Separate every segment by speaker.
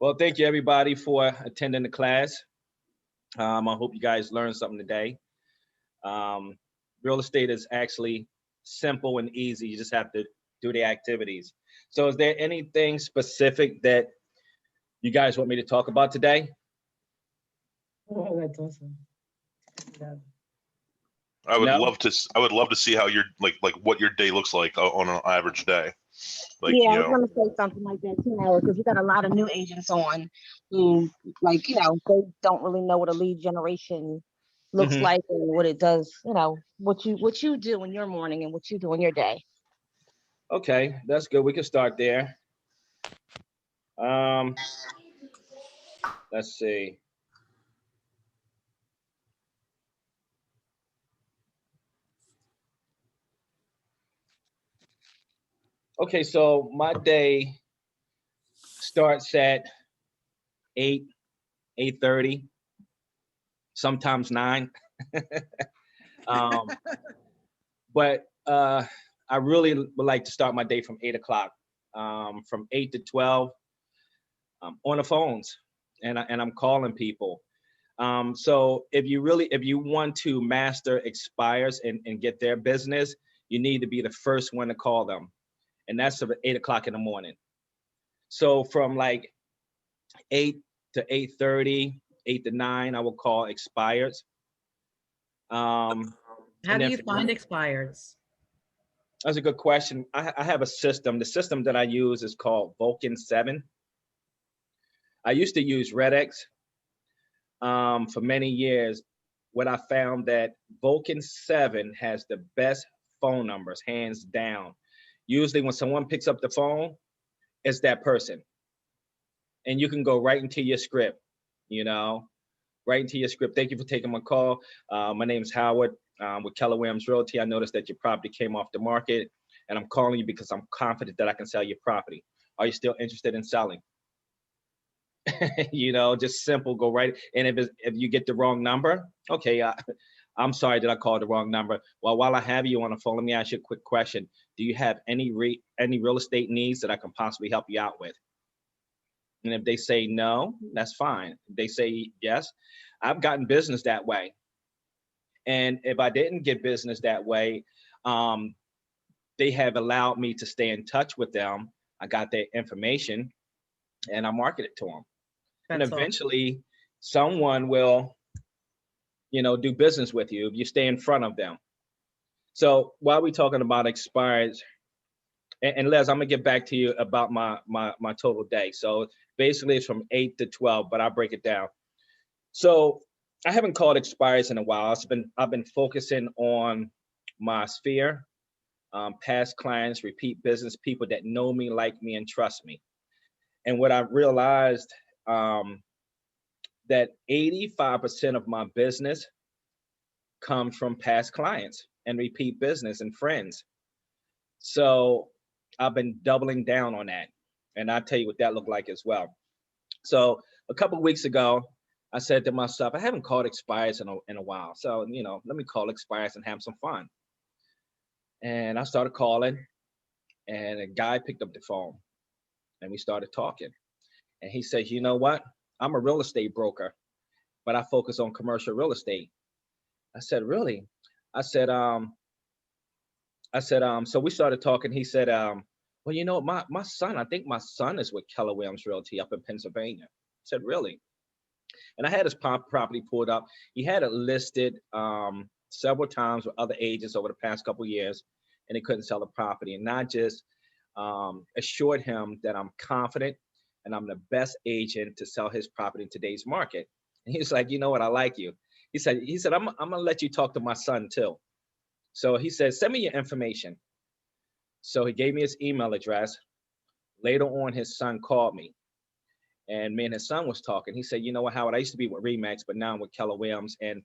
Speaker 1: Well, thank you everybody for attending the class. I hope you guys learned something today. Um, Real estate is actually simple and easy. You just have to do the activities. So, is there anything specific that you guys want me to talk about today?
Speaker 2: Oh, that's awesome. Yeah.
Speaker 1: No?
Speaker 3: I would love to see how your like what your day looks like on an average day. Like,
Speaker 4: Yeah, I was gonna say something like that too, Howard, because we got a lot of new agents on who, like, they don't really know what a lead generation looks
Speaker 1: Hmm.
Speaker 4: like and what it does. What you do in your morning and what you do in your day.
Speaker 1: Okay, that's good. We can start there. Um, let's see. Okay, so my day starts at 8, 8:30, sometimes 9. Um, but I really would like to start my day from 8 o'clock, from 8 to 12, on the phones, and I'm calling people. So if you want to master expires and get their business, you need to be the first one to call them, and that's at 8 o'clock in the morning. So from like 8 to 8:30, 8 to 9, I will call expires. Um,
Speaker 2: How
Speaker 1: and
Speaker 2: do
Speaker 1: then
Speaker 2: you find expireds?
Speaker 1: that's a good question. I have a system. The system that I use is called Vulcan 7. I used to use Redex for many years. What I found that Vulcan 7 has the best phone numbers, hands down. Usually when someone picks up the phone, it's that person. And you can go right into your script, you know, right into your script. Thank you for taking my call. My name is Howard, with Keller Realty. I noticed that your property came off the market, and I'm calling you because I'm confident that I can sell your property. Are you still interested in selling? Just simple, go right. And if you get the wrong number, okay, I'm sorry that I called the wrong number. Well, while I have you on the phone, let me ask you a quick question. Do you have any real estate needs that I can possibly help you out with? And if they say no, that's fine. If they say yes, I've gotten business that way. And if I didn't get business that way, um, they have allowed me to stay in touch with them. I got their information and I market it to them. And
Speaker 2: That's all.
Speaker 1: eventually someone will, do business with you if you stay in front of them. So while we're talking about expired, and Les, I'm gonna get back to you about my total day. So basically it's from 8 to 12, but I'll break it down. So I haven't called expires in a while. I've been focusing on my sphere, past clients, repeat business, people that know me, like me, and trust me. And what I realized, that 85% of my business comes from past clients and repeat business and friends. So I've been doubling down on that. And I'll tell you what that looked like as well. So a couple of weeks ago, I said to myself, I haven't called expires in a while. So, let me call expires and have some fun. And I started calling, and a guy picked up the phone and we started talking. And he said, you know what? I'm a real estate broker, but I focus on commercial real estate. I said, really? I said, so we started talking. He said, well, my son, I think my son is with Keller Realty up in Pennsylvania. I said, really? And I had his property pulled up. He had it listed several times with other agents over the past couple of years, and he couldn't sell the property. And I just assured him that I'm confident and I'm the best agent to sell his property in today's market. And he was like, you know what? I like you. He said, I'm gonna let you talk to my son too. So he said, send me your information. So he gave me his email address. Later on, his son called me, and me and his son was talking. He said, you know what, Howard, I used to be with Remax, but now I'm with Keller Williams. And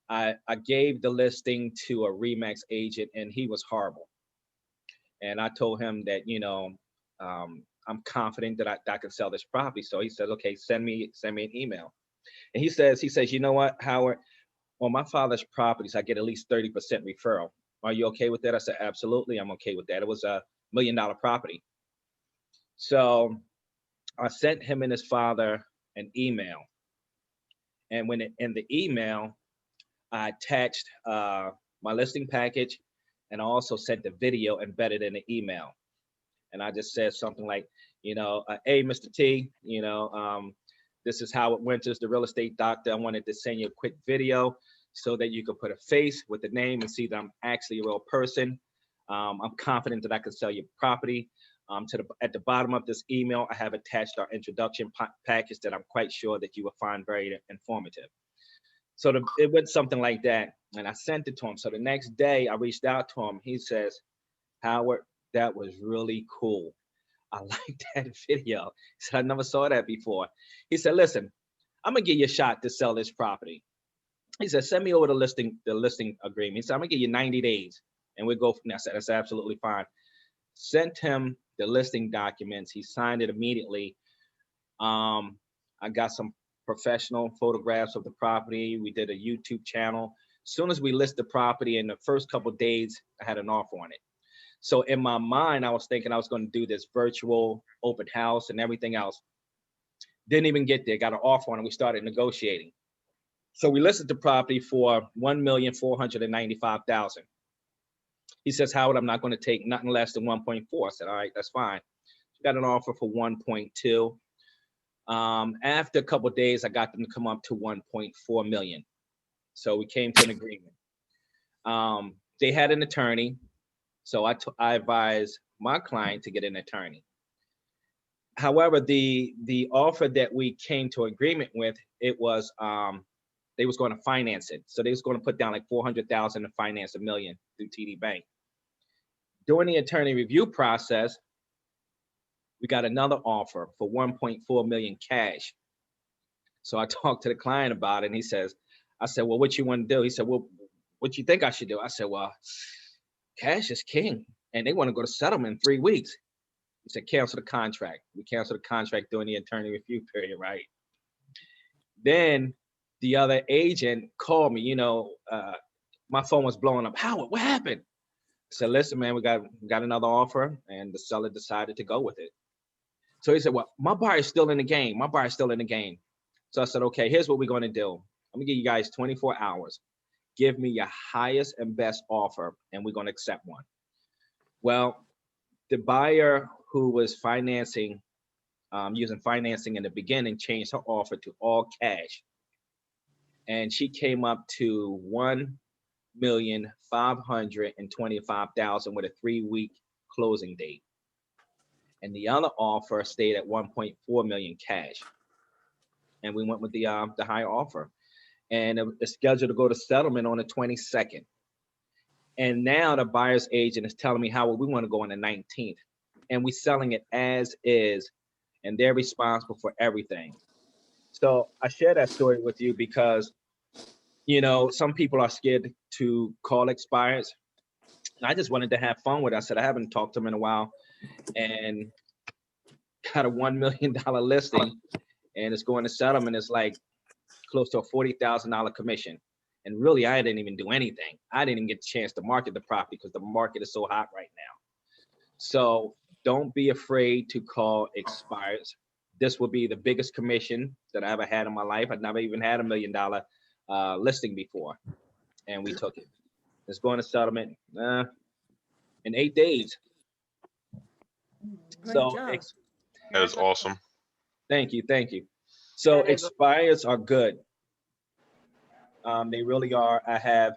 Speaker 1: I gave the listing to a Remax agent, and he was horrible. And I told him that, I'm confident that I can sell this property. So he said, okay, send me an email. And he says, you know what, Howard, on my father's properties, I get at least 30% referral. Are you okay with that? I said, absolutely, I'm okay with that. It was $1 million property. So I sent him and his father an email. And in the email, I attached my listing package, and I also sent the video embedded in the email. And I just said something like, hey, Mr. T, this is how it went to the real estate doctor. I wanted to send you a quick video so that you could put a face with the name and see that I'm actually a real person. I'm confident that I can sell your property. At the bottom of this email, I have attached our introduction package that I'm quite sure that you will find very informative. So it went something like that, and I sent it to him. So the next day, I reached out to him. He says, Howard, that was really cool. I like that video. He said, I never saw that before. He said, listen, I'm gonna give you a shot to sell this property. He said, send me over the listing agreement. He said, I'm gonna give you 90 days and we'll go from there. I said, that's absolutely fine. Sent him the listing documents. He signed it immediately. I got some professional photographs of the property. We did a YouTube channel. As soon as we list the property, in the first couple of days, I had an offer on it. So in my mind, I was thinking I was going to do this virtual open house and everything else. Didn't even get there. Got an offer on it. We started negotiating. So we listed the property for $1,495,000. He says, Howard, I'm not going to take nothing less than 1.4. I said, all right, that's fine. Got an offer for 1.2. After a couple of days, I got them to come up to 1.4 million. So we came to an agreement. They had an attorney. So I advised my client to get an attorney. However, the offer that we came to agreement with, it was they was going to finance it. So they was going to put down like 400,000 to finance $1 million through TD Bank. During the attorney review process, we got another offer for 1.4 million cash. So I talked to the client about it, and I said, well, what you want to do? He said, well, what you think I should do? I said, well, cash is king, and they want to go to settlement in 3 weeks. He said, cancel the contract. We canceled the contract during the attorney review period, right? Then the other agent called me, my phone was blowing up. Howard, what happened? I said, listen, man, we got another offer, and the seller decided to go with it. So he said, well, my buyer's still in the game. My buyer's still in the game. So I said, okay, here's what we're going to do. I'm going to give you guys 24 hours. Give me your highest and best offer, and we're going to accept one. Well, the buyer who was financing, using financing in the beginning, changed her offer to all cash. And she came up to 1,525,000 with a 3-week closing date. And the other offer stayed at 1.4 million cash. And we went with the higher offer. And it's scheduled to go to settlement on the 22nd. And now the buyer's agent is telling me how we want to go on the 19th. And we're selling it as is, and they're responsible for everything. So I share that story with you because, some people are scared to call expireds. And I just wanted to have fun with it. I said, I haven't talked to them in a while, and got a $1 million listing, and it's going to settlement. It's like close to a $40,000 commission. And really, I didn't even do anything. I didn't even get a chance to market the property because the market is so hot right now. So don't be afraid to call expireds. This will be the biggest commission that I ever had in my life. I've never even had $1 million listing before, and we took it. It's going to settlement in 8 days.
Speaker 2: Great
Speaker 1: So
Speaker 2: job.
Speaker 3: That is awesome.
Speaker 1: Thank you. So
Speaker 4: That is
Speaker 1: expires are good. They really are. I have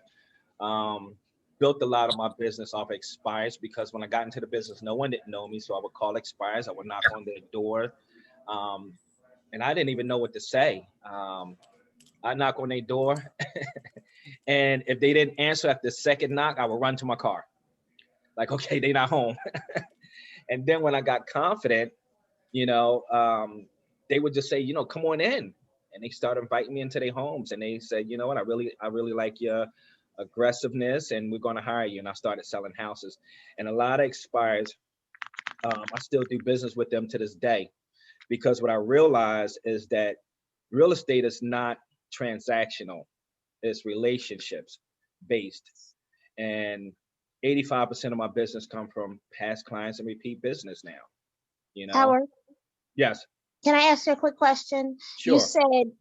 Speaker 1: built a lot of my business off expires because when I got into the business, no one didn't know me. So I would call expires. I would knock on their door. And I didn't even know what to say. I knock on their door. And if they didn't answer after the second knock, I would run to my car. Like, okay, they're not home. And then when I got confident, they would just say, come on in. And they started inviting me into their homes. And they said, you know what, I really like your aggressiveness, and we're going to hire you. And I started selling houses. And a lot of expires, I still do business with them to this day, because what I realized is that real estate is not transactional. It's relationships based. And 85% of my business come from past clients and repeat business now.
Speaker 4: Howard,
Speaker 1: Yes.
Speaker 4: Can I ask you a quick question?
Speaker 1: Sure.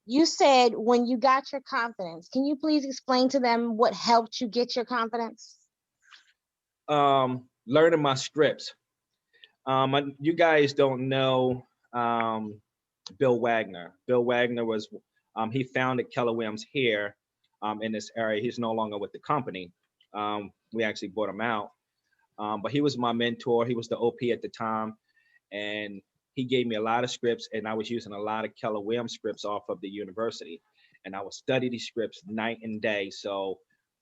Speaker 4: You said when you got your confidence, can you please explain to them what helped you get your confidence?
Speaker 1: Learning my scripts. You guys don't know Bill Wagner. Bill Wagner was, he founded Keller Williams here in this area. He's no longer with the company. We actually bought him out. But he was my mentor. He was the OP at the time. And he gave me a lot of scripts, and I was using a lot of Keller Williams scripts off of the university. And I would study these scripts night and day. So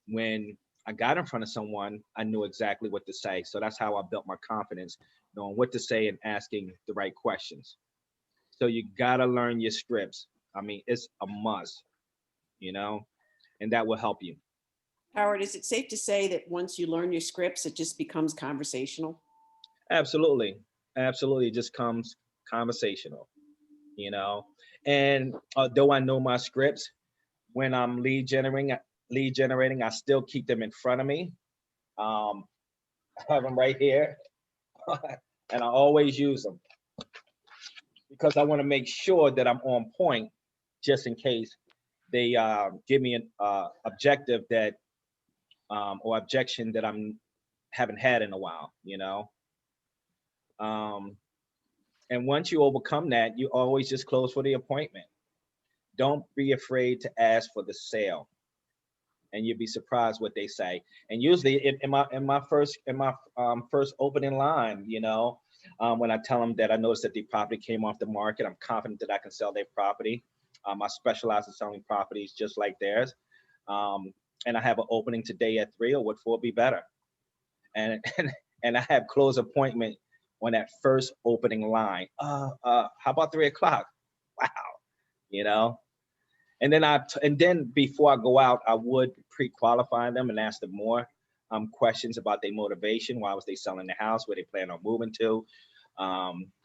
Speaker 1: when I got in front of someone, I knew exactly what to say. So that's how I built my confidence, knowing what to say and asking the right questions. So you gotta learn your scripts. I mean, it's a must, you know, and that will help you.
Speaker 5: Howard, is it safe to say that once you learn your scripts, it just becomes conversational?
Speaker 1: Absolutely. Absolutely. It just comes conversational, you know. And although I know my scripts, when I'm lead generating, I still keep them in front of me. I have them right here, and I always use them because I want to make sure that I'm on point, just in case they give me an objective that or objection that I'm haven't had in a while, you know. And once you overcome that, you always just close for the appointment. Don't be afraid to ask for the sale, and you'd be surprised what they say. And usually, in my first first opening line, you know, when I tell them that I noticed that the property came off the market, I'm confident that I can sell their property. I specialize in selling properties just like theirs, and I have an opening today at 3, or would 4 be better? And I have close appointment on that first opening line. How about 3 o'clock? Wow, you know. And then before I go out, I would pre-qualify them and ask them more questions about their motivation. Why was they selling the house? Where they plan on moving to?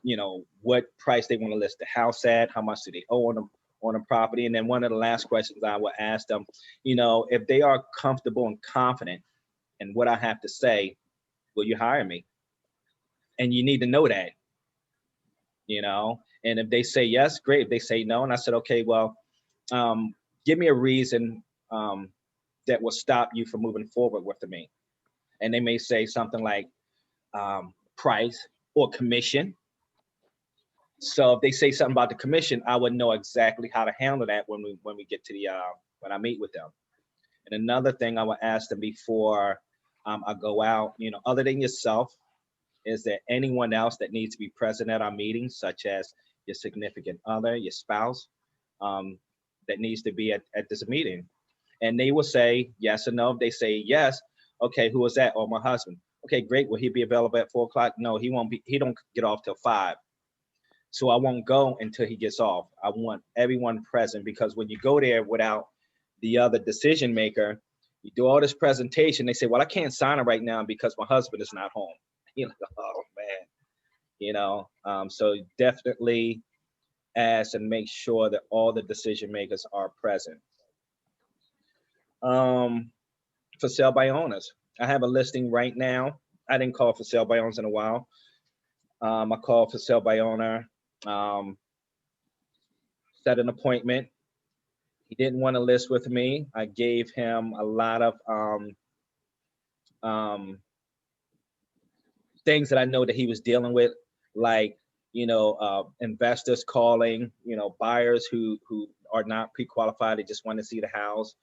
Speaker 1: You know, what price they want to list the house at? How much do they owe on the property? And then one of the last questions I would ask them, you know, if they are comfortable and confident in what I have to say, will you hire me? And you need to know that, you know. And if they say yes, great. If they say no, and I said, okay, well, give me a reason that will stop you from moving forward with me. And they may say something like price or commission. So if they say something about the commission, I would know exactly how to handle that when we get to the when I meet with them. And another thing I would ask them before I go out, you know, other than yourself, is there anyone else that needs to be present at our meetings, such as your significant other, your spouse, that needs to be at this meeting? And they will say yes or no. If they say yes, okay, who is that? Oh, my husband. Okay, great. Will he be available at 4 o'clock? No, he won't be. He don't get off till 5. So I won't go until he gets off. I want everyone present, because when you go there without the other decision maker, you do all this presentation. They say, well, I can't sign it right now because my husband is not home. You're like, oh man, you know. So definitely ask and make sure that all the decision makers are present. For sale by owners, I have a listing right now. I didn't call for sale by owners in a while. I called for sale by owner, set an appointment. He didn't want to list with me. I gave him a lot of things that I know that he was dealing with, like, you know, investors calling, you know, buyers who are not pre-qualified. They just want to see the house.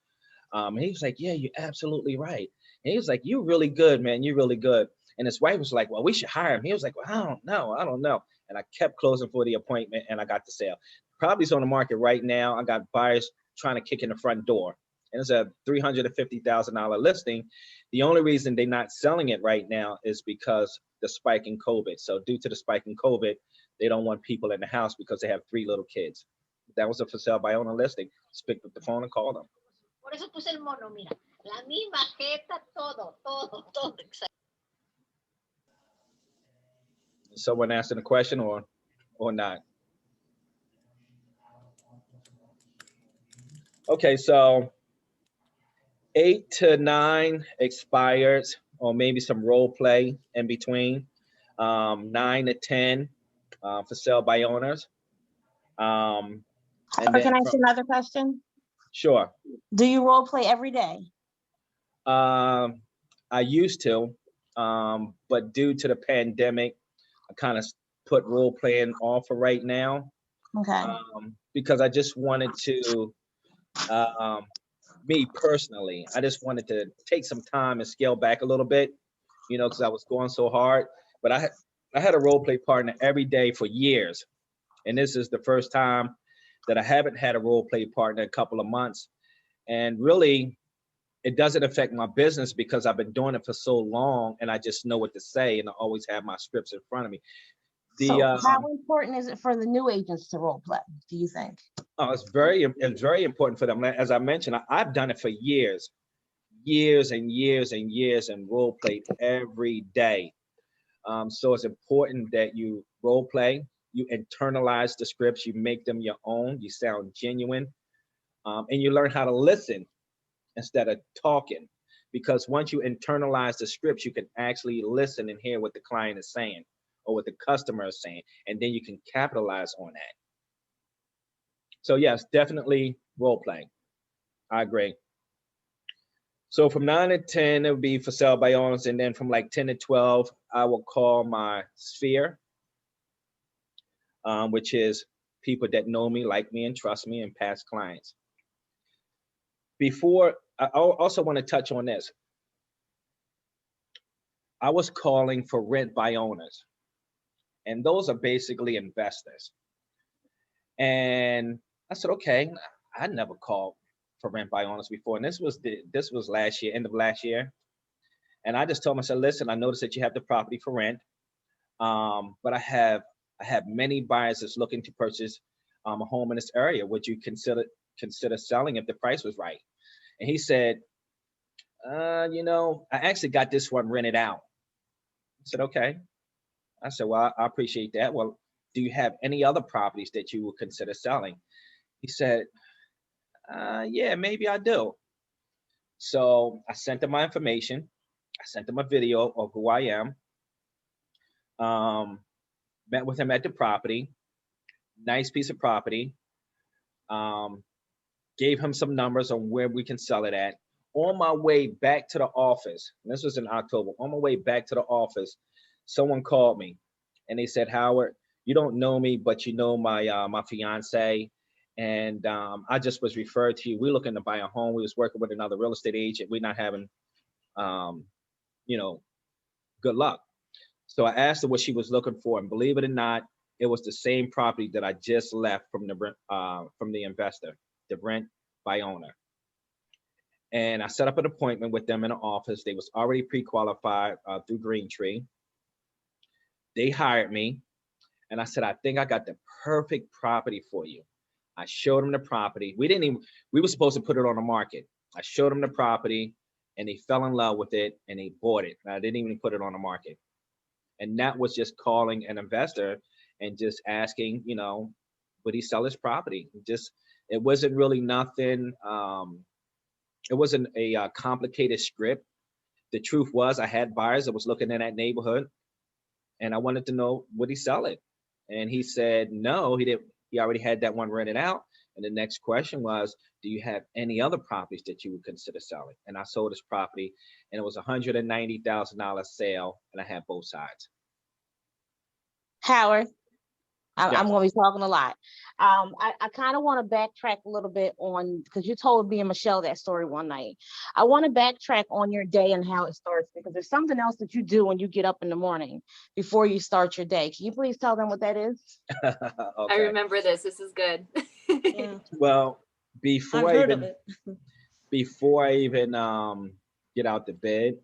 Speaker 1: And he was like, yeah, you're absolutely right. And he was like, you're really good, man. You're really good. And his wife was like, well, we should hire him. He was like, well, I don't know. And I kept closing for the appointment, and I got the sale. Property's on the market right now. I got buyers trying to kick in the front door. And it's a $350,000 listing. The only reason they're not selling it right now is because the spike in COVID. So due to the spike in COVID, they don't want people in the house because they have 3 little kids. That was a for sale by owner listing. Just picked up the phone and called them.
Speaker 6: Por eso puse el mono, mira. La misma jeta, todo.
Speaker 1: Someone asking a question or not? Okay, so 8 to 9 expired, or maybe some role play in between. 9 to 10 for sale by owners. And
Speaker 4: Or can I
Speaker 1: then
Speaker 4: ask you another question?
Speaker 1: sure.
Speaker 4: Do you role play every day?
Speaker 1: I used to, but due to the pandemic, I kind of put role playing off for right now,
Speaker 4: Okay.
Speaker 1: because I just wanted to, um, me personally, I just wanted to take some time and scale back a little bit, because I was going so hard. But I had a role play partner every day for years, and this is the first time that I haven't had a role play partner in a couple of months, and really it doesn't affect my business because I've been doing it for so long and I just know what to say and I always have my scripts in front of me. The
Speaker 4: So how important is it for the new agents to role play, do you think?
Speaker 1: oh, it's very important for them. As I mentioned, I've done it for years, and years and years, and role played every day. So it's important that you role play, you internalize the scripts, you make them your own, you sound genuine, and you learn how to listen instead of talking. Because once you internalize the scripts, you can actually listen and hear what the client is saying or what the customer is saying, and then you can capitalize on that. So yes, definitely role playing. I agree. So from 9 to 10, it would be for sale by owners, and then from like 10 to 12, I will call my sphere, which is people that know me, like me, and trust me, and past clients. Before, I also want to touch on this. I was calling for rent by owners, and those are basically investors. And I said, okay, I never called for rent by owners before, and this was last year, end of last year. And I just told myself, listen, I noticed that you have the property for rent, but I have many buyers that's looking to purchase a home in this area. Would you consider selling if the price was right? And he said, I actually got this one rented out. I said, okay. I said, well, I appreciate that. Well, do you have any other properties that you would consider selling? He said, yeah, maybe I do. So I sent him my information. I sent him a video of who I am. Um, Met with him at the property. Nice piece of property. Um, Gave him some numbers on where we can sell it at. On my way back to the office, and this was in October, on my way back to the office, someone called me and they said, Howard, you don't know me, but you know my fiance. And I just was referred to you. We're looking to buy a home. We was working with another real estate agent. We're not having, um, you know, good luck. So I asked her what she was looking for, and believe it or not, it was the same property that I just left from the investor, the rent by owner. And I set up an appointment with them in the office. They was already pre-qualified through Green Tree. They hired me, and I said, I think I got the perfect property for you. I showed them the property. We were supposed to put it on the market. I showed them the property, and they fell in love with it, and they bought it. And I didn't even put it on the market. And that was just calling an investor and just asking, would he sell his property? It wasn't really nothing. It wasn't a complicated script. The truth was, I had buyers that was looking in that neighborhood, and I wanted to know, would he sell it? And he said no, he didn't. He already had that one rented out. And the next question was, do you have any other properties that you would consider selling? And I sold his property, and it was $190,000 sale, and I had both sides.
Speaker 4: Howard, I'm
Speaker 1: Yes.
Speaker 4: going to be talking a lot. I kind of want to backtrack a little bit on, because you told me and Michelle that story one night. I want to backtrack on your day and how it starts, because there's something else that you do when you get up in the morning before you start your day. Can you please tell them what that is?
Speaker 1: Okay.
Speaker 7: I remember this. This is good.
Speaker 2: Yeah,
Speaker 1: Well,
Speaker 2: I've
Speaker 1: before
Speaker 2: heard of it.
Speaker 1: before I even get out the bed,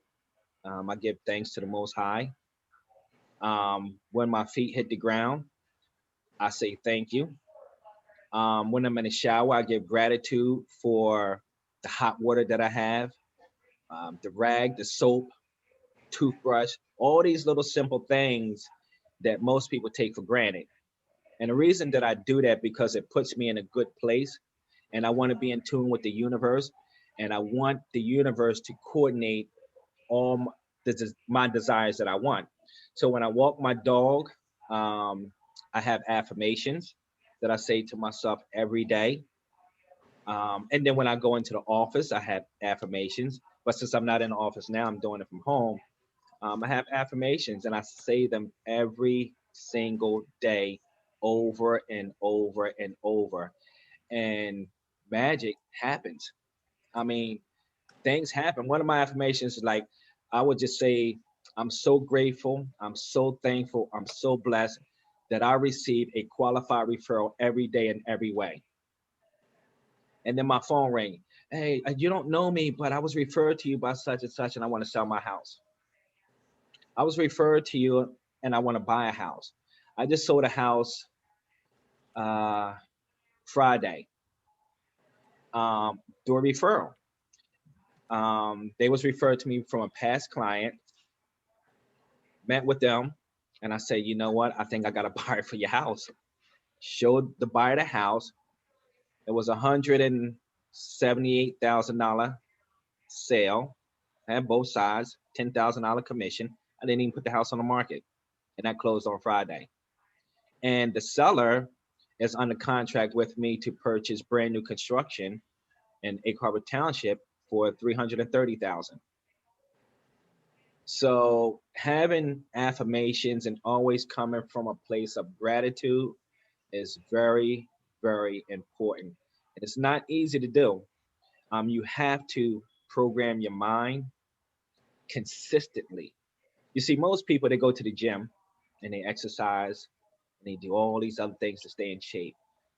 Speaker 1: I give thanks to the Most High. When my feet hit the ground, I say thank you. When I'm in the shower, I give gratitude for the hot water that I have, the rag, the soap, toothbrush, all these little simple things that most people take for granted. And the reason that I do that, because it puts me in a good place, and I want to be in tune with the universe, and I want the universe to coordinate all my desires that I want. So when I walk my dog, I have affirmations. that I say to myself every day. And then when I go into the office, I have affirmations. But since I'm not in the office now, I'm doing it from home. I have affirmations and I say them every single day over and over and over. And magic happens. I mean, things happen. One of my affirmations is like, I would just say, I'm so grateful, I'm so thankful, I'm so blessed that I receive a qualified referral every day in every way. And then my phone rang. Hey, you don't know me, but I was referred to you by such and such, and I want to sell my house. I was referred to you, and I want to buy a house. I just sold a house uh, Friday through a referral. They was referred to me from a past client, met with them, and I said, you know what? I think I got a buyer for your house. Showed the buyer the house. It was $178,000 sale. I had both sides, $10,000 commission. I didn't even put the house on the market, and that closed on Friday. And the seller is under contract with me to purchase brand new construction in Egg Harbor Township for $330,000. So having affirmations and always coming from a place of gratitude is very, very important. It's not easy to do. You have to program your mind consistently. You see, most people, they go to the gym and they exercise and they do all these other things to stay in shape,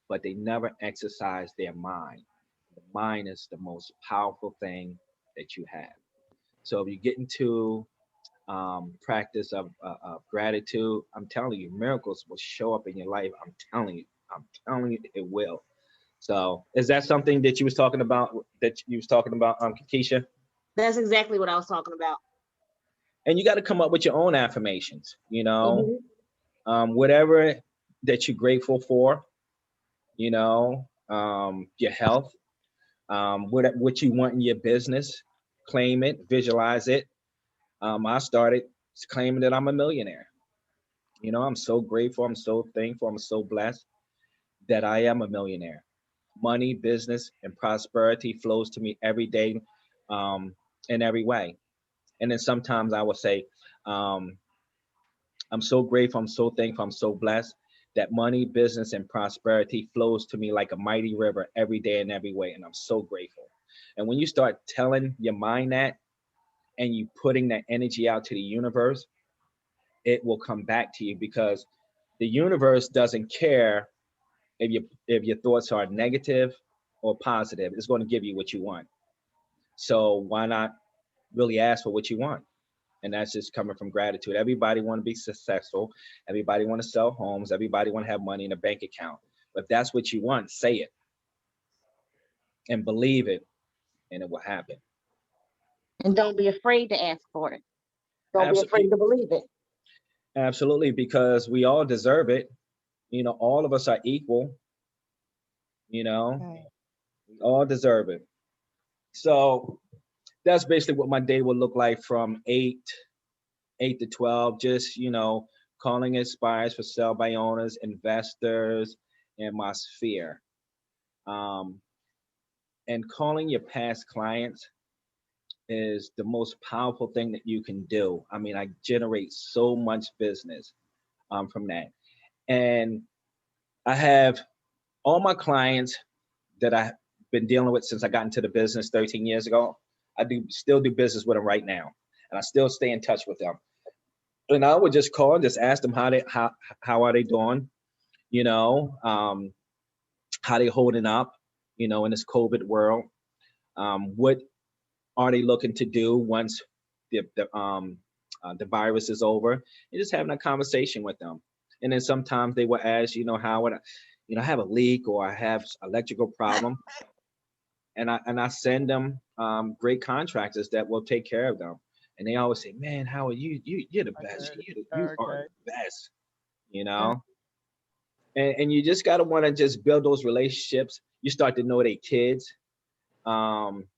Speaker 1: but they never exercise their mind. The mind is the most powerful thing that you have. So if you get into practice of gratitude, I'm telling you, miracles will show up in your life. I'm telling you, it will. So is that something that you was talking about, Keisha?
Speaker 4: That's exactly what I was talking about.
Speaker 1: And you got to come up with your own affirmations,
Speaker 4: Mhm.
Speaker 1: whatever that you're grateful for, your health, what you want in your business, claim it, visualize it. I started claiming that I'm a millionaire. I'm so grateful, I'm so thankful, I'm so blessed that I am a millionaire. Money, business, and prosperity flows to me every day, in every way. And then sometimes I will say, um, I'm so grateful, I'm so thankful, I'm so blessed that money, business, and prosperity flows to me like a mighty river every day in every way. And I'm so grateful. And when you start telling your mind that and you putting that energy out to the universe, it will come back to you because the universe doesn't care if your thoughts are negative or positive. It's going to give you what you want. So why not really ask for what you want? And that's just coming from gratitude. Everybody want to be successful. Everybody want to sell homes. Everybody want to have money in a bank account. But if that's what you want, say it and believe it, and it will happen.
Speaker 4: And don't be afraid to ask for it. Don't be afraid
Speaker 1: Absolutely,
Speaker 4: to believe it.
Speaker 1: absolutely, because we all deserve it. All of us are equal. You know,
Speaker 2: Right.
Speaker 1: we all deserve it. So that's basically what my day will look like from 8 to 12. Just calling expires for sell by owners, investors, and my sphere. Um, and calling your past clients is the most powerful thing that you can do. I mean, I generate so much business from that. And I have all my clients that I've been dealing with since I got into the business 13 years ago. I do still do business with them right now, and I still stay in touch with them. And I would just call and just ask them how are they doing, you know, um, how they holding up, in this COVID world. What are they looking to do once the virus is over? And just having a conversation with them. And then sometimes they will ask, how would I have a leak or I have electrical problem, and I send them great contractors that will take care of them. And they always say, "Man, Howard, you're the best. You are the best." You know, and you just gotta want to just build those relationships. You start to know their kids, um,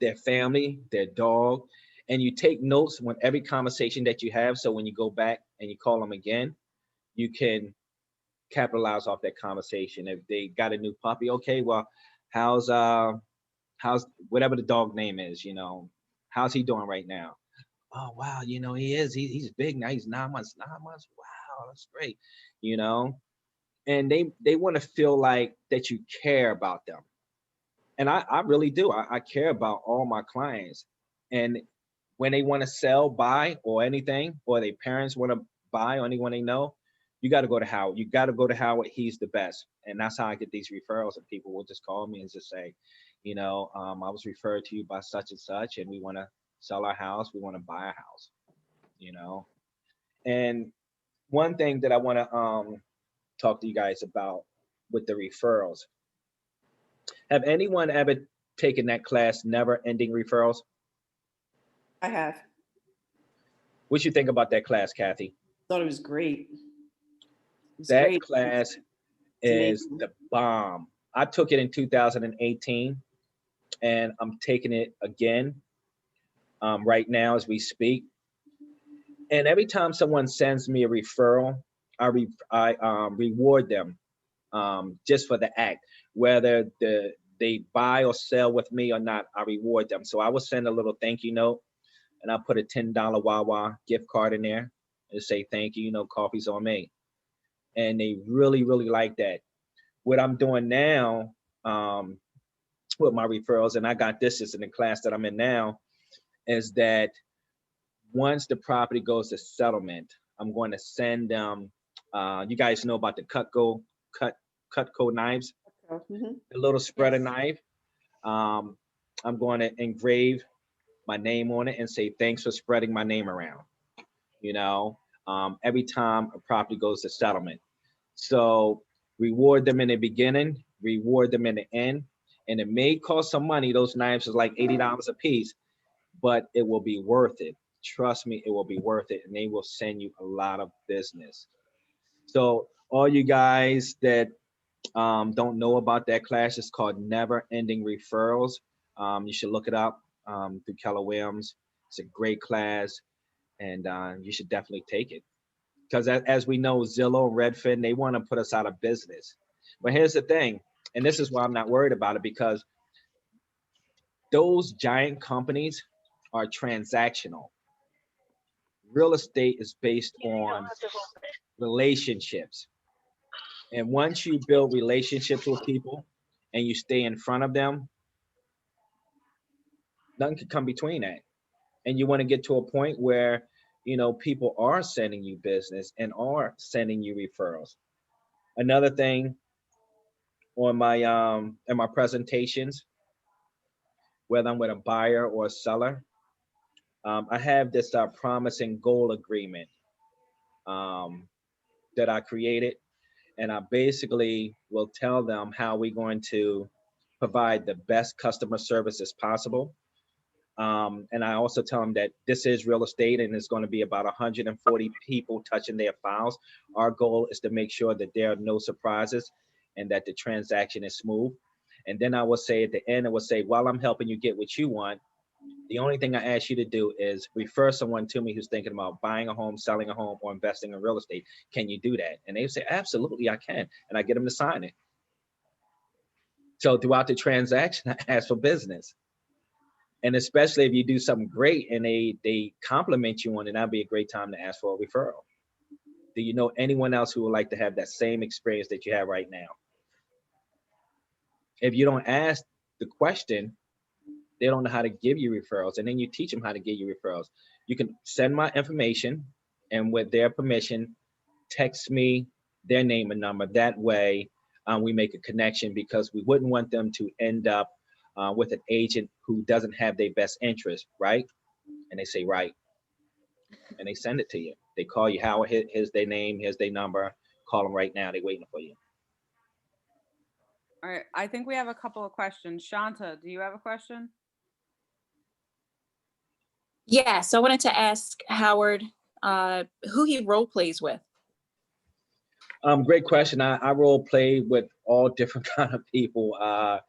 Speaker 1: their family, their dog, and you take notes when every conversation that you have. So when you go back and you call them again, you can capitalize off that conversation. If they got a new puppy, okay, well, how's whatever the dog name is, how's he doing right now? Oh wow, he's big now. He's 9 months. 9 months. Wow, that's great. You know, and they want to feel like that you care about them. And I really do. I care about all my clients. And when they want to sell, buy, or anything, or their parents want to buy, or anyone they know, you got to go to Howard. You got to go to Howard. He's the best. And that's how I get these referrals. And people will just call me and just say, I was referred to you by such and such, and we want to sell our house. We want to buy a house, you know. And one thing that I want to talk to you guys about with the referrals. Have anyone ever taken that class, Never Ending Referrals?
Speaker 5: I have.
Speaker 1: What you think about that class, Kathy?
Speaker 5: Thought it was great. It was
Speaker 1: That
Speaker 5: great.
Speaker 1: class is
Speaker 5: It's amazing.
Speaker 1: the bomb. I took it in 2018, and I'm taking it again right now as we speak. And every time someone sends me a referral, I reward them just for the act, whether they buy or sell with me or not. I reward them. So I will send a little thank you note, and I'll put a $10 Wawa gift card in there and say thank you. Coffee's on me, and they really really like that. What I'm doing now with my referrals, and I got this is in the class that I'm in now, is that once the property goes to settlement, I'm going to send them. You guys know about the Cutco knives,
Speaker 5: Mhm.
Speaker 1: the little spreader
Speaker 5: Yes.
Speaker 1: knife. Um, I'm going to engrave my name on it and say thanks for spreading my name around. Every time a property goes to settlement, so reward them in the beginning, reward them in the end, and it may cost some money. Those knives is like $80 a piece, but it will be worth it. Trust me, it will be worth it, and they will send you a lot of business. So all you guys that don't know about that class, it's called Never Ending Referrals. You should look it up through Keller Williams. It's a great class, and you should definitely take it. Because as we know, Zillow, Redfin, they want to put us out of business. But here's the thing, and this is why I'm not worried about it, because those giant companies are transactional. Real estate is based on relationships. And once you build relationships with people and you stay in front of them, nothing can come between that. And you want to get to a point where, people are sending you business and are sending you referrals. Another thing on my in my presentations, whether I'm with a buyer or a seller, I have this promise and goal agreement um, that I created, and I basically will tell them how we're going to provide the best customer service as possible. And I also tell them that this is real estate and it's going to be about 140 people touching their files. Our goal is to make sure that there are no surprises and that the transaction is smooth. And then I will say at the end, I will say, while I'm helping you get what you want, the only thing I ask you to do is refer someone to me who's thinking about buying a home, selling a home, or investing in real estate. Can you do that? And they say, absolutely, I can. And I get them to sign it. So throughout the transaction, I ask for business. And especially if you do something great and they compliment you on it, that'd be a great time to ask for a referral. Do you know anyone else who would like to have that same experience that you have right now? If you don't ask the question, they don't know how to give you referrals, and then you teach them how to give you referrals. You can send my information, and with their permission, text me their name and number. That way, we make a connection, because we wouldn't want them to end up with an agent who doesn't have their best interest, right? And they say, right, and they send it to you. They call you, Howard, here's their name, here's their number. Call them right now. They're waiting for you.
Speaker 8: All right, I think we have a couple of questions. Shanta, do you have a question?
Speaker 9: Yes, I wanted to ask Howard who he role plays with.
Speaker 1: Great question. I role play with all different kind of people. I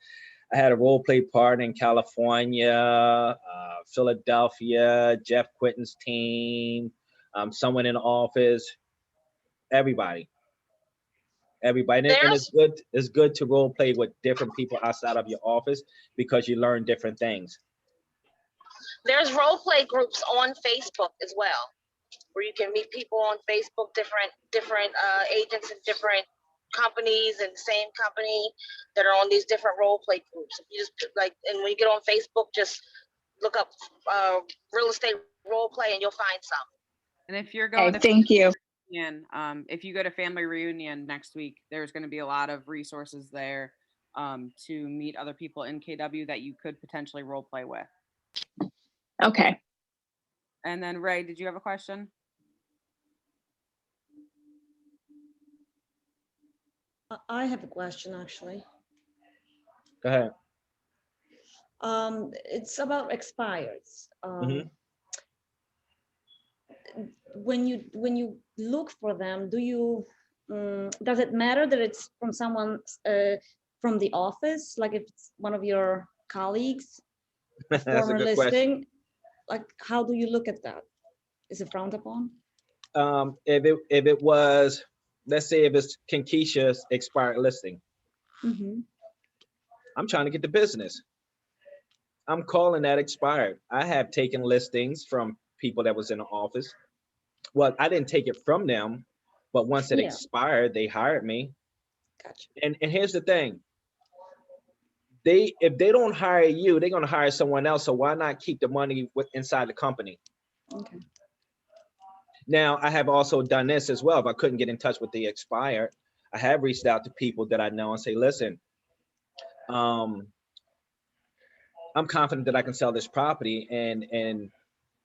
Speaker 1: had a role play partner in California, Philadelphia, Jeff Quinton's team, someone in the office, everybody. everybody. And it's good to role play with different people outside of your office because you learn different things.
Speaker 4: There's role play groups on Facebook as well, where you can meet people on Facebook, different agents in different companies and the same company that are on these different role play groups. You just and when you get on Facebook, just look up real estate role play and you'll find some.
Speaker 8: And if you're going to
Speaker 9: Thank you.
Speaker 8: reunion, if you go to family reunion next week, there's going to be a lot of resources there to meet other people in KW that you could potentially role play with.
Speaker 9: Okay.
Speaker 8: And then Ray, did you have a question?
Speaker 2: I have a question, actually.
Speaker 1: Go ahead.
Speaker 2: It's about expires.
Speaker 1: Mhm.
Speaker 2: When you look for them, do you does it matter that it's from someone from the office, like if it's one of your colleagues,
Speaker 1: That's a
Speaker 2: former
Speaker 1: good question.
Speaker 2: listing? Like, how do you look at that? Is it frowned upon?
Speaker 1: If it was, let's say if it's Kinkisha's expired listing,
Speaker 2: Mm-hmm.
Speaker 1: I'm trying to get the business. I'm calling that expired. I have taken listings from people that was in the office. Well, I didn't take it from them, but once it
Speaker 2: Yeah.
Speaker 1: expired, they hired me.
Speaker 2: Gotcha.
Speaker 1: And here's the thing. If they don't hire you, they're gonna hire someone else. So why not keep the money inside the company?
Speaker 2: Okay.
Speaker 1: Now, I have also done this as well. If I couldn't get in touch with the expired, I have reached out to people that I know and say, listen, I'm confident that I can sell this property, and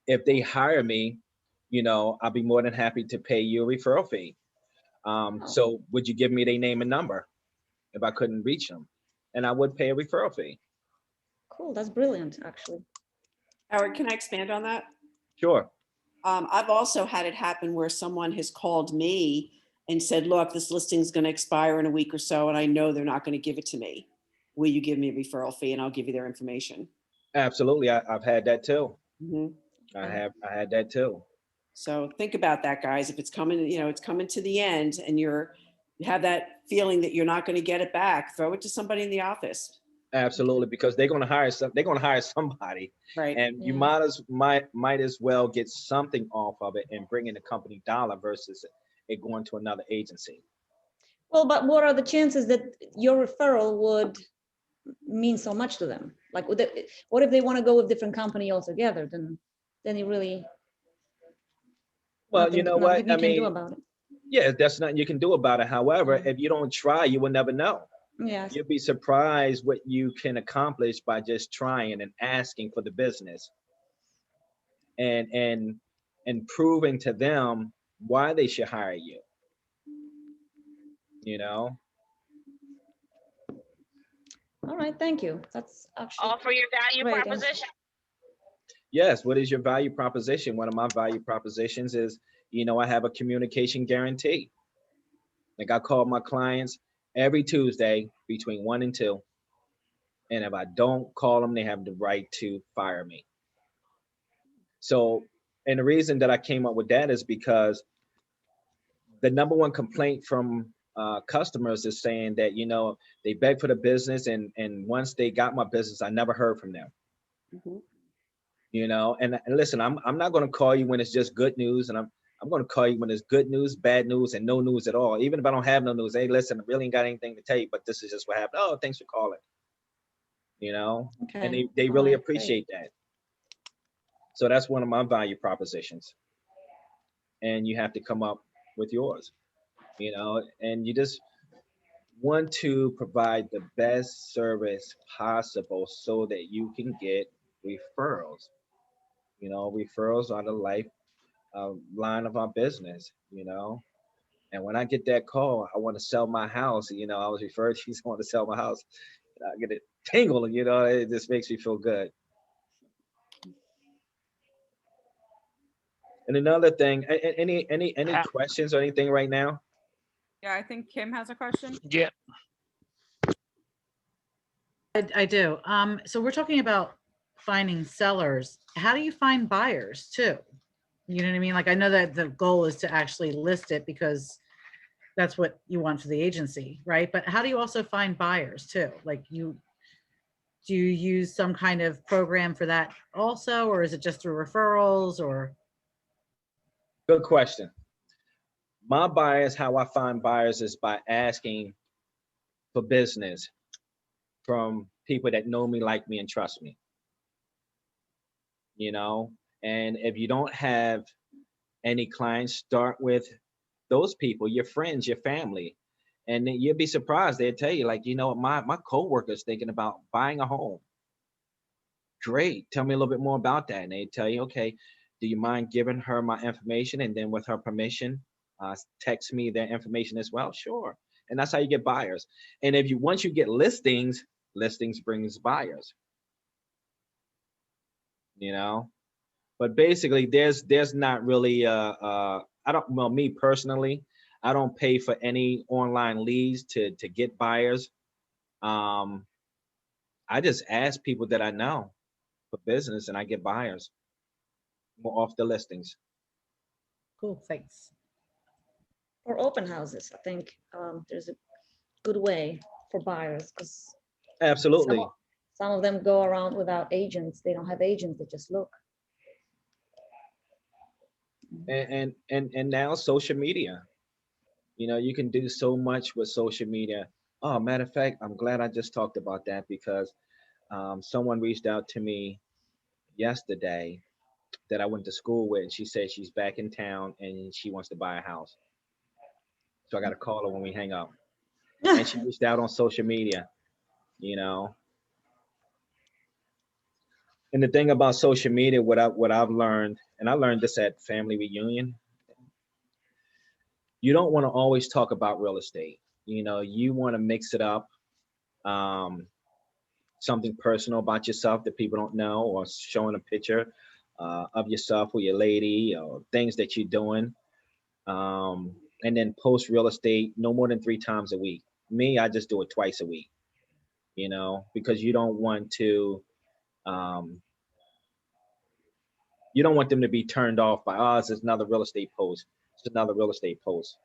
Speaker 1: if they hire me, I'll be more than happy to pay you a referral fee. So would you give me their name and number if I couldn't reach them? And I would pay a referral fee.
Speaker 2: Cool. That's brilliant, actually.
Speaker 5: Howard, can I expand on that?
Speaker 1: Sure.
Speaker 5: I've also had it happen where someone has called me and said, look, this listing is going to expire in a week or so, and I know they're not going to give it to me. Will you give me a referral fee and I'll give you their information?
Speaker 1: Absolutely. I've had that too.
Speaker 5: Mhm.
Speaker 1: I had that too.
Speaker 5: So think about that, guys. If it's coming, it's coming to the end and you have that feeling that you're not going to get it back, throw it to somebody in the office.
Speaker 1: Absolutely, because they're going to hire somebody,
Speaker 5: Right.
Speaker 1: and you
Speaker 2: Yeah.
Speaker 1: might as well get something off of it and bring in the company dollar versus it going to another agency.
Speaker 2: Well, but what are the chances that your referral would mean so much to them? Like, what if they want to go with different company altogether? Then you really
Speaker 1: Well, you know what?
Speaker 2: nothing
Speaker 1: I
Speaker 2: you can do
Speaker 1: mean,
Speaker 2: about it.
Speaker 1: yeah, that's nothing you can do about it. However,
Speaker 2: Yeah.
Speaker 1: if you don't try, you will never know.
Speaker 2: Yes.
Speaker 1: You'll be surprised what you can accomplish by just trying and asking for the business and proving to them why they should hire you.
Speaker 2: All right. Thank you. That's actually
Speaker 4: Offer your value
Speaker 2: great answer.
Speaker 4: proposition.
Speaker 1: Yes, what is your value proposition? One of my value propositions is, I have a communication guarantee. Like I call my clients every Tuesday between 1 and 2. And if I don't call them, they have the right to fire me. So, and the reason that I came up with that is because the number one complaint from customers is saying that, they beg for the business, and once they got my business, I never heard from them.
Speaker 5: Mhm.
Speaker 1: And listen, I'm not going to call you when it's just good news, and I'm going to call you when it's good news, bad news, and no news at all. Even if I don't have no news, hey, listen, I really ain't got anything to tell you, but this is just what happened. Oh, thanks for calling. And
Speaker 2: Okay.
Speaker 1: they
Speaker 2: All
Speaker 1: really
Speaker 2: right, great.
Speaker 1: appreciate that. So that's one of my value propositions. And you have to come up with yours, and you just want to provide the best service possible so that you can get referrals. Referrals are the life line of our business, And when I get that call, I want to sell my house. I was referred to, I want to sell my house. I get it tingle, it just makes me feel good. And another thing, any questions or anything right now?
Speaker 8: Yeah, I think Kim has a question.
Speaker 10: Yeah.
Speaker 11: I do. So we're talking about finding sellers. How do you find buyers too? You know what I mean? Like, I know that the goal is to actually list it because that's what you want for the agency, right? But how do you also find buyers too? Like do you use some kind of program for that also, or is it just through referrals or?
Speaker 1: Good question. My buyers, how I find buyers is by asking for business from people that know me, like me, and trust me. You know, and if you don't have any clients, start with those people, your friends, your family, and then you'll be surprised. They'll tell you, like, you know, my coworker's thinking about buying a home. Great. Tell me a little bit more about that. And they tell you, okay, do you mind giving her my information? And then with her permission, text me their information as well. Sure. And that's how you get buyers. And if you once you get listings, listings brings buyers. You know, but basically, there's not really I don't, well, me personally, I don't pay for any online leads to get buyers. Um, I just ask people that I know for business, and I get buyers more off the listings.
Speaker 11: Cool, thanks.
Speaker 2: Or open houses, I think there's a good way for buyers because some
Speaker 1: Absolutely.
Speaker 2: of, some of them go around without agents. They don't have agents, they just look.
Speaker 1: And now social media. You know, you can do so much with social media. Oh, matter of fact, I'm glad I just talked about that because someone reached out to me yesterday that I went to school with. And she said she's back in town and she wants to buy a house. So I got to call her when we hang up. And she reached out on social media, you know. And the thing about social media, what I've learned, and I learned this at family reunion, you don't want to always talk about real estate. You know, you want to mix it up. Um, Something personal about yourself that people don't know, or showing a picture of yourself with your lady, or things that you're doing. And then post real estate no more than 3 times a week. Me, I just do it twice a week, you know, because um, you don't want them to be turned off by, oh, it's another real estate post. It's another real estate post,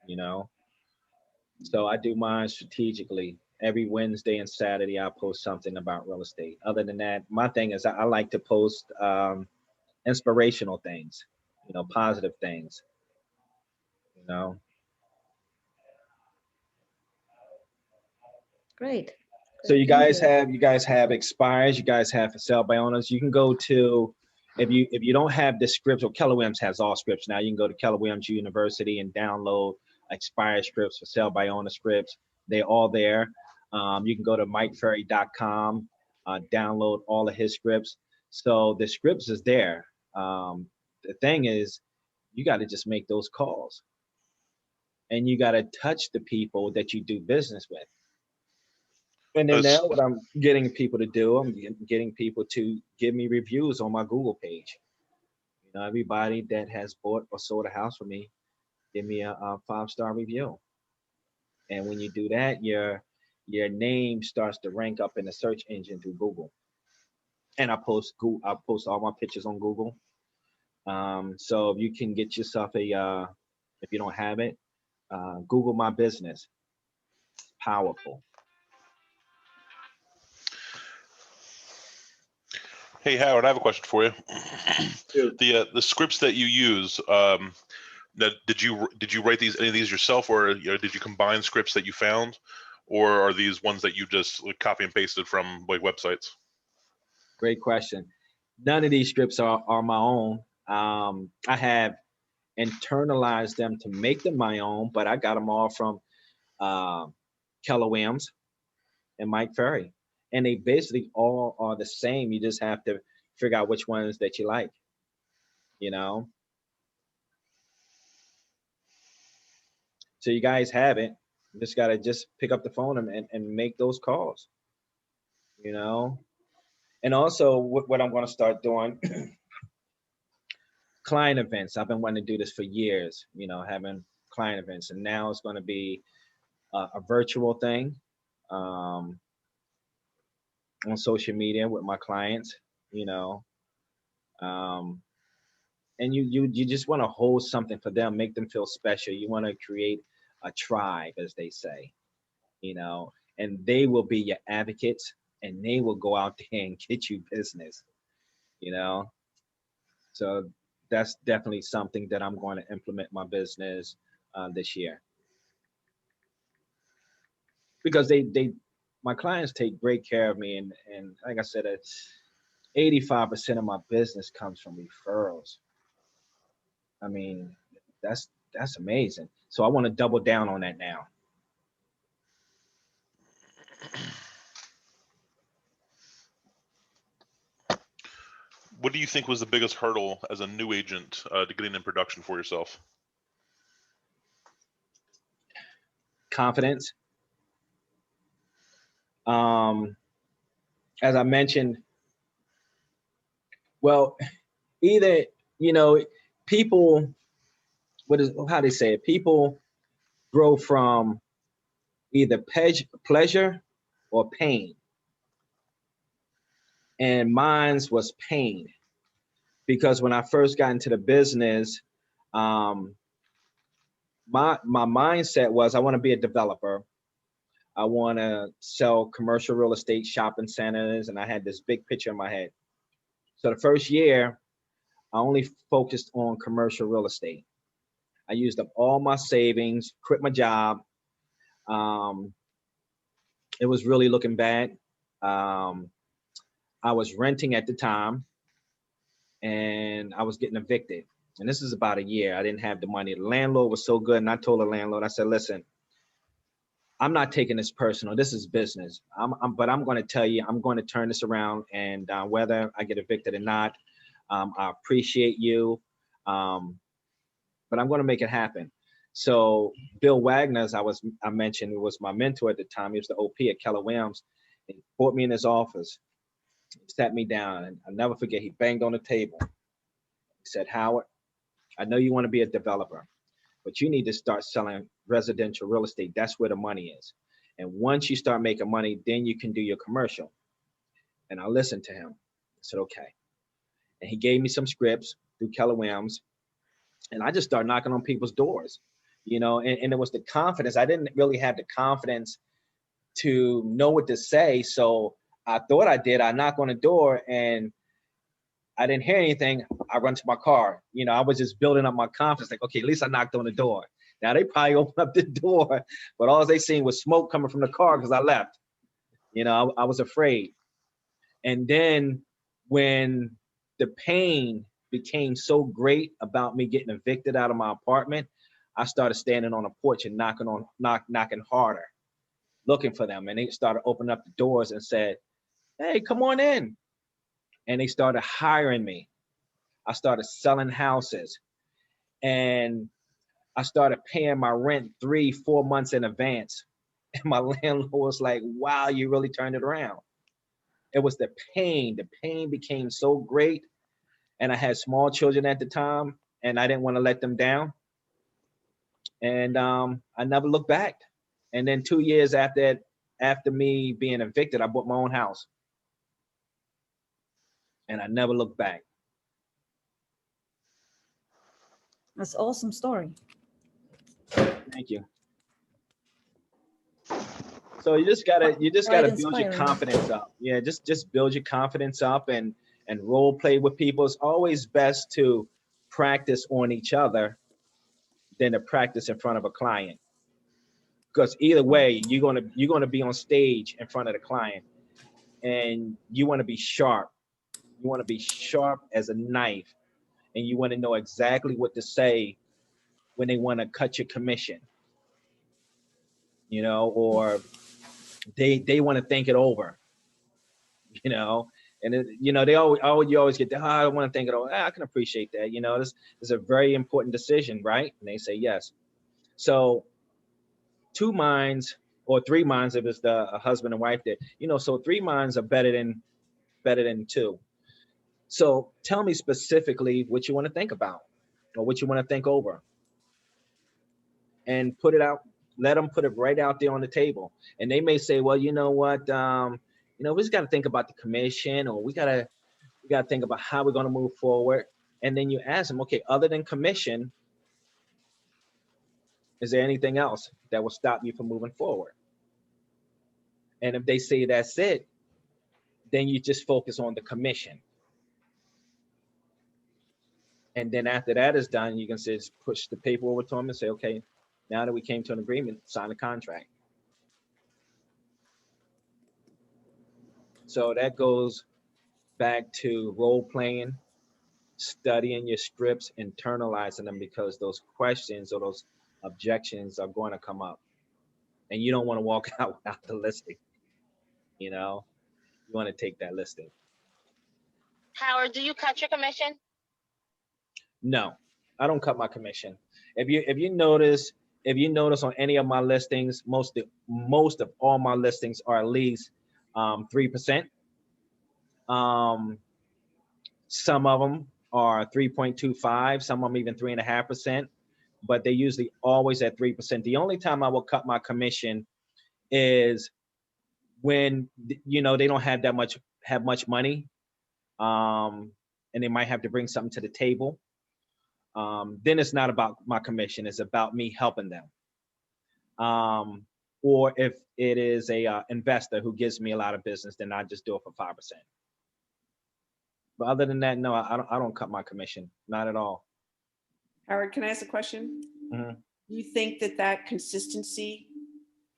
Speaker 1: you know. So I do mine strategically. Every Wednesday and Saturday, I post something about real estate. Other than that, my thing is I like to post inspirational things, you know, positive things, you know.
Speaker 2: Great.
Speaker 1: So
Speaker 2: Great, thank you.
Speaker 1: you guys have expires, you guys have for sale by owners. You can go to if you don't have the scripts, or Keller Williams has all scripts now. You can go to Keller Williams University and download expired scripts for sale by owner scripts. They're all there. You can go to MikeFerry.com, download all of his scripts. So the scripts is there. The thing is, you got to just make those calls, and you got to touch the people that you do business with. And then
Speaker 3: That's
Speaker 1: now what I'm getting people to do, I'm getting people to give me reviews on my Google page. You know, everybody that has bought or sold a house for me, give me a 5-star review. And when you do that, your name starts to rank up in the search engine through Google. And I post all my pictures on Google. So if you can get yourself if you don't have it, Google my business. Powerful.
Speaker 3: Hey Howard, I have a question for you.
Speaker 1: Dude.
Speaker 3: The scripts that you use, that did you write any of these yourself, or did you combine scripts that you found, or are these ones that you just copy and pasted from like websites?
Speaker 1: Great question. None of these scripts are my own. I have internalized them to make them my own, but I got them all from uh, Keller Williams and Mike Ferry. And they basically all are the same. You just have to figure out which ones that you like, you know? So you guys have it. You just got to just pick up the phone and make those calls, you know? And also what I'm going to start doing, client events. I've been wanting to do this for years, you know, having client events. And now it's going to be a virtual thing on social media with my clients, you know. Um, and you just want to hold something for them, make them feel special. You want to create a tribe, as they say, you know, and they will be your advocates, and they will go out there and get you business, you know. So that's definitely something that I'm going to implement in my business this year, because they my clients take great care of me, and like I said, it's 85% of my business comes from referrals. I mean, that's amazing. So I want to double down on that now.
Speaker 3: What do you think was the biggest hurdle as a new agent to getting in production for yourself?
Speaker 1: Confidence. Um, as I mentioned, well, either, you know, people, how they say it? People grow from either pleasure or pain. And mine's was pain, because when I first got into the business, um, my mindset was I want to be a developer. I want to sell commercial real estate, shopping centers, and I had this big picture in my head. So the first year, I only focused on commercial real estate. I used up all my savings, quit my job. Um, it was really looking bad. Um, I was renting at the time, and I was getting evicted. And this is about a year. I didn't have the money. The landlord was so good, and I told the landlord, I said, "Listen, I'm not taking this personal. This is business. But I'm going to tell you, I'm going to turn this around, and whether I get evicted or not, I appreciate you, but I'm going to make it happen." So Bill Wagner, as I mentioned, was my mentor at the time. He was the OP at Keller Williams. He brought me in his office, he sat me down, and I'll never forget. He banged on the table. He said, "Howard, I know you want to be a developer, but you need to start selling residential real estate. That's where the money is. And once you start making money, then you can do your commercial." And I listened to him. I said, "Okay." And he gave me some scripts through Keller Williams, and I just started knocking on people's doors, you know, and it was the confidence. I didn't really have the confidence to know what to say. So I thought I did. I knock on the door, and I didn't hear anything. I run to my car. You know, I was just building up my confidence. Like, okay, at least I knocked on the door. Now they probably opened up the door, but all they seen was smoke coming from the car because I left. You know, I was afraid. And then when the pain became so great about me getting evicted out of my apartment, I started standing on a porch and knocking harder, looking for them. And they started opening up the doors and said, "Hey, come on in." And they started hiring me. I started selling houses, and I started paying my rent 3, 4 months in advance. And my landlord was like, "Wow, you really turned it around." It was the pain. The pain became so great. And I had small children at the time, and I didn't want to let them down. And I never looked back. And then 2 years after me being evicted, I bought my own house. And I never looked back.
Speaker 2: That's awesome story.
Speaker 1: Thank you. So you just gotta
Speaker 2: Quite
Speaker 1: build your
Speaker 2: inspiring.
Speaker 1: confidence up. Yeah, just build your confidence up and role play with people. It's always best to practice on each other than to practice in front of a client. Because either way, you're gonna be on stage in front of the client, and you want to be sharp. You want to be sharp as a knife, and you want to know exactly what to say when they want to cut your commission, you know, or they want to think it over, you know. And you know, you always get the, "Oh, I want to think it over." I can appreciate that. You know, this is a very important decision, right? And they say yes. So 2 minds or 3 minds if it's a husband and wife there, you know, so 3 minds are better than two. So tell me specifically what you want to think about or what you want to think over, and put it out. Let them put it right out there on the table. And they may say, "Well, you know what, we just got to think about the commission, or we got to think about how we're going to move forward." And then you ask them, okay, other than commission, is there anything else that will stop you from moving forward? And if they say that's it, then you just focus on the commission. And then after that is done, you can just push the paper over to them and say, okay, now that we came to an agreement, sign the contract. So that goes back to role playing, studying your scripts, internalizing them, because those questions or those objections are going to come up. And you don't want to walk out without the listing. You know, you want to take that listing.
Speaker 4: Howard, do you cut your commission?
Speaker 1: No, I don't cut my commission. If you notice on any of my listings, most of all my listings are at least 3%. Some of them are 3.25, some of them even 3.5%, but they're usually always at 3%. The only time I will cut my commission is when they don't have much money, and they might have to bring something to the table. Then it's not about my commission, it's about me helping them. Or if it is a investor who gives me a lot of business, then I just do it for 5%. But other than that, no, I don't cut my commission, not at all.
Speaker 5: Howard, can I ask a question?
Speaker 1: Mhm.
Speaker 5: You think that consistency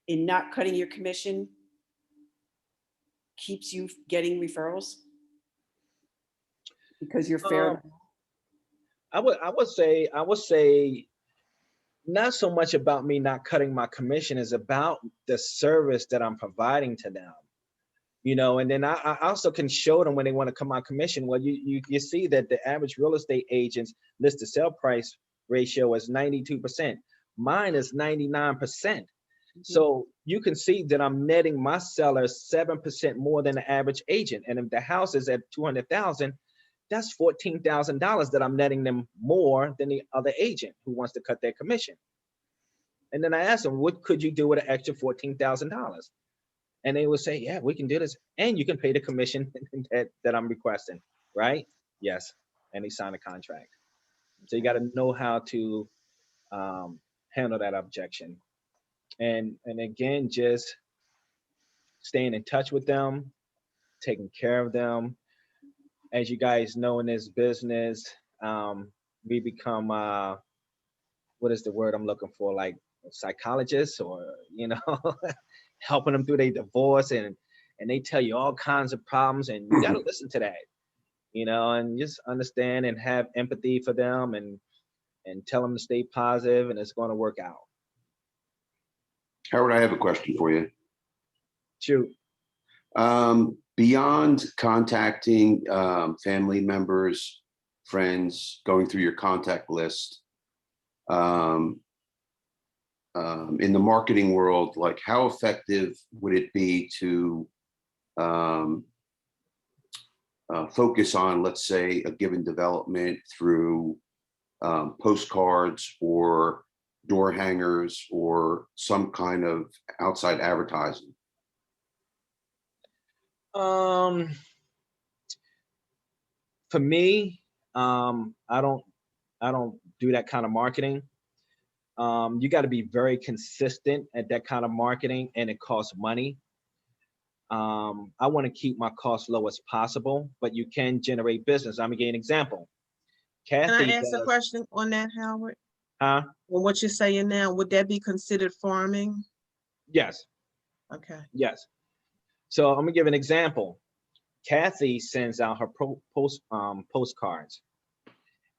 Speaker 5: in not cutting your commission keeps you getting referrals? Because you're fair.
Speaker 1: I would say not so much about me not cutting my commission, is about the service that I'm providing to them. And then I also can show them when they want to come on commission. Well, you see that the average real estate agent's list to sell price ratio is 92%. Mine is 99%. So you can see that I'm netting my sellers 7% more than the average agent. And if the house is at $200,000, that's $14,000 that I'm netting them more than the other agent who wants to cut their commission. And then I asked them, what could you do with an extra $14,000? And they would say, yeah, we can do this. And you can pay the commission that I'm requesting, right? Yes. And they sign a contract. So you got to know how to handle that objection. And again, just staying in touch with them, taking care of them. As you guys know, in this business, we become, what is the word I'm looking for? Like psychologists, or, helping them through their divorce, and they tell you all kinds of problems, and you got to listen to that, and just understand and have empathy for them, and tell them to stay positive, and it's going to work out.
Speaker 10: Howard, I have a question for you.
Speaker 1: Shoot.
Speaker 10: Beyond contacting family members, friends, going through your contact list, in the marketing world, like how effective would it be to focus on, let's say, a given development through postcards or door hangers or some kind of outside advertising?
Speaker 1: For me, I don't do that kind of marketing. You got to be very consistent at that kind of marketing, and it costs money. I want to keep my costs low as possible, but you can generate business. I'm gonna give you an example. Kathy,
Speaker 12: can I ask a question on that, Howard?
Speaker 1: Huh?
Speaker 12: Well, what you're saying now, would that be considered farming?
Speaker 1: Yes.
Speaker 12: Okay.
Speaker 1: Yes. So I'm gonna give an example. Kathy sends out her postcards,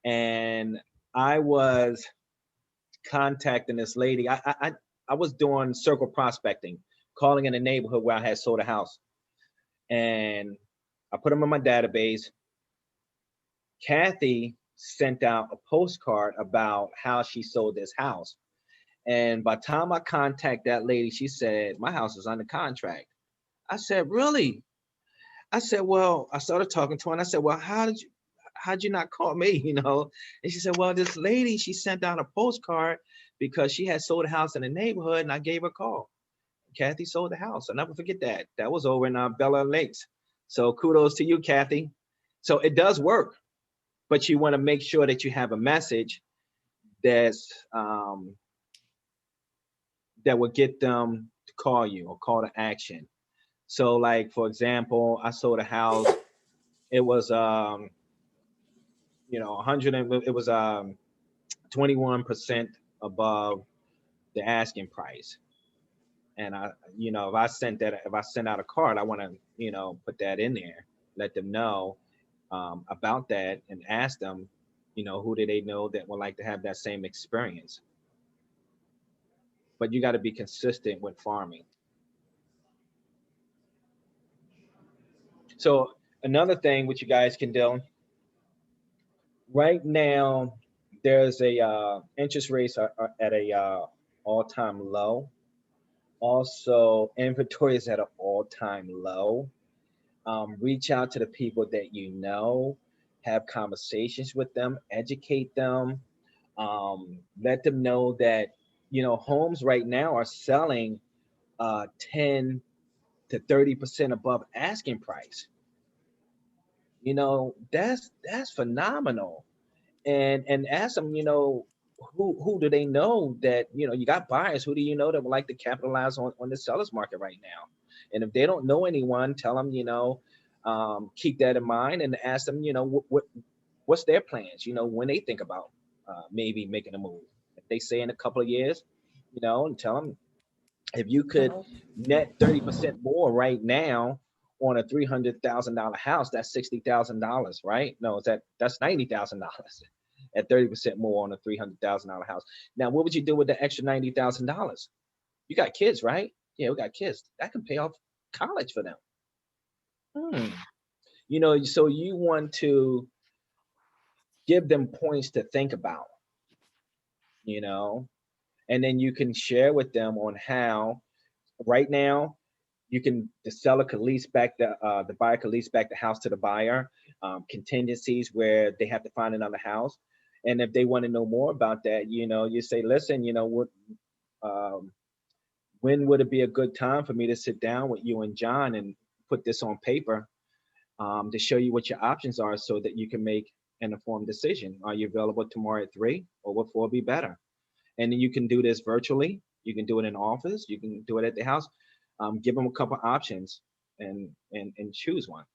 Speaker 1: and I was contacting this lady. I was doing circle prospecting, calling in a neighborhood where I had sold a house, and I put them in my database. Kathy sent out a postcard about how she sold this house, and by the time I contact that lady, she said my house is under contract. I said, really? I said, well, I started talking to her, and I said, well, how'd you not call me? And she said, well, this lady, she sent out a postcard because she had sold a house in the neighborhood, and I gave her a call. Kathy sold the house. I'll never forget that. That was over in Bella Lakes. So kudos to you, Kathy. So it does work. but you want to make sure that you have a message that's that will get them to call you or call to action. So like, for example, I sold a house. It was, 100 and it was 21% above the asking price. And if I send out a card, I want to, put that in there, let them know about that and ask them, who do they know that would like to have that same experience. But you got to be consistent with farming. So another thing which you guys can do right now, there's a interest rates are at a all-time low. Also, inventory is at an all-time low. Reach out to the people that you know, have conversations with them, educate them, let them know that homes right now are selling 10 to 30% above asking price. That's phenomenal. And ask them, who do they know that you got buyers? Who do you know that would like to capitalize on the sellers market right now? And if they don't know anyone, tell them, keep that in mind and ask them, what's their plans, when they think about maybe making a move. If they say in a couple of years, and tell them if you could net 30% more right now on a $300,000 house, that's $60,000, right? No, that's $90,000 at 30% more on a $300,000 house. Now, what would you do with the extra $90,000? You got kids, right? Yeah, we got kids. That can pay off college for them. So you want to give them points to think about, and then you can share with them on how right now the buyer could lease back the house to the buyer, contingencies where they have to find another house. And if they want to know more about that, you say, listen, when would it be a good time for me to sit down with you and John and put this on paper, to show you what your options are so that you can make an informed decision? Are you available tomorrow at 3, or what 4 be better? And then you can do this virtually. You can do it in office. You can do it at the house. Give them a couple options and choose one.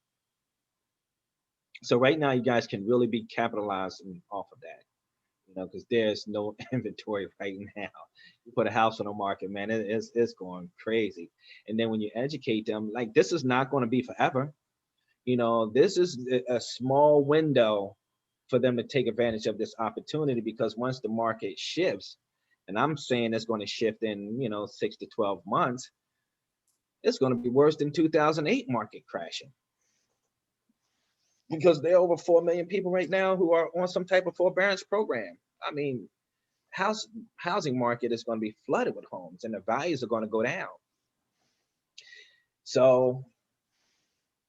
Speaker 1: So right now, you guys can really be capitalizing off of that, because there's no inventory right now. You put a house on the market, man, it's going crazy. And then when you educate them, like, this is not going to be forever. This is a small window for them to take advantage of this opportunity, because once the market shifts, and I'm saying it's going to shift in 6 to 12 months, it's going to be worse than 2008 market crashing, because there are over 4 million people right now who are on some type of forbearance program. I mean, housing market is going to be flooded with homes, and the values are going to go down. So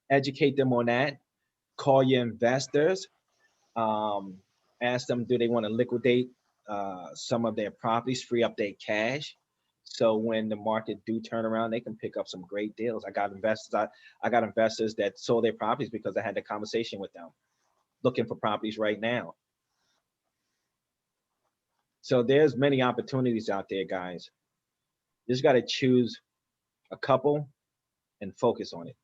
Speaker 1: educate them on that. Call your investors. Ask them, do they want to liquidate some of their properties, free up their cash, so when the market do turn around, they can pick up some great deals. I got investors that sold their properties because I had the conversation with them, looking for properties right now. So there's many opportunities out there, guys. You just got to choose a couple and focus on it.